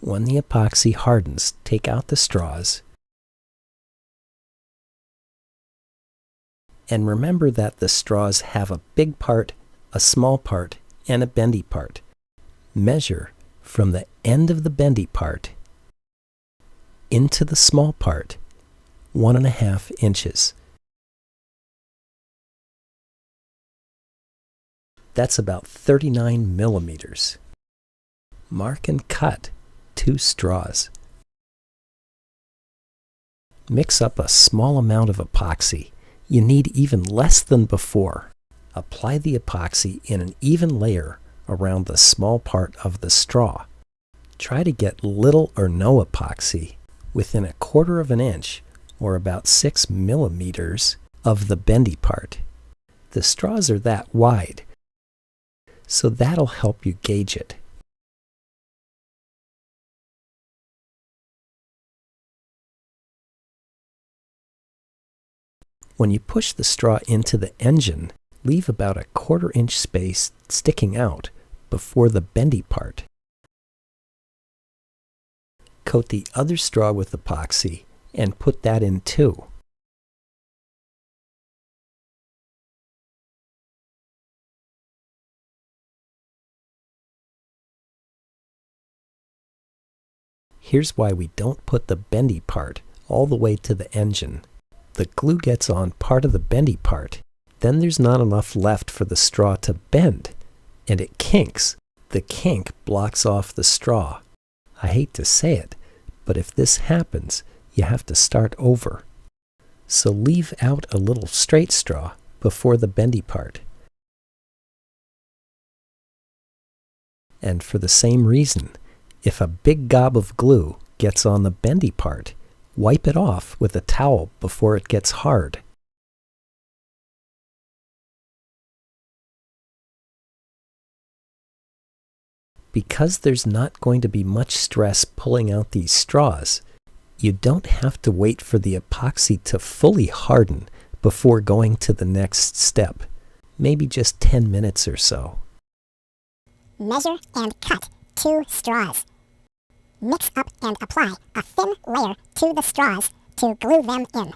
When the epoxy hardens, take out the straws. And remember that the straws have a big part, a small part, and a bendy part. Measure from the end of the bendy part into the small part 1.5 inches. That's about 39 millimeters. Mark and cut 2 straws. Mix up a small amount of epoxy. You need even less than before. Apply the epoxy in an even layer around the small part of the straw. Try to get little or no epoxy within 1/4 inch or about 6 millimeters of the bendy part. The straws are that wide, so that'll help you gauge it. When you push the straw into the engine, leave about 1/4 inch space sticking out before the bendy part. Coat the other straw with epoxy and put that in too. Here's why we don't put the bendy part all the way to the engine. The glue gets on part of the bendy part, then there's not enough left for the straw to bend, and it kinks. The kink blocks off the straw. I hate to say it, but if this happens, you have to start over. So leave out a little straight straw before the bendy part. And for the same reason, if a big gob of glue gets on the bendy part, wipe it off with a towel before it gets hard. Because there's not going to be much stress pulling out these straws, you don't have to wait for the epoxy to fully harden before going to the next step. Maybe just 10 minutes or so. Measure and cut 2 straws. Mix up and apply a thin layer to the straws to glue them in.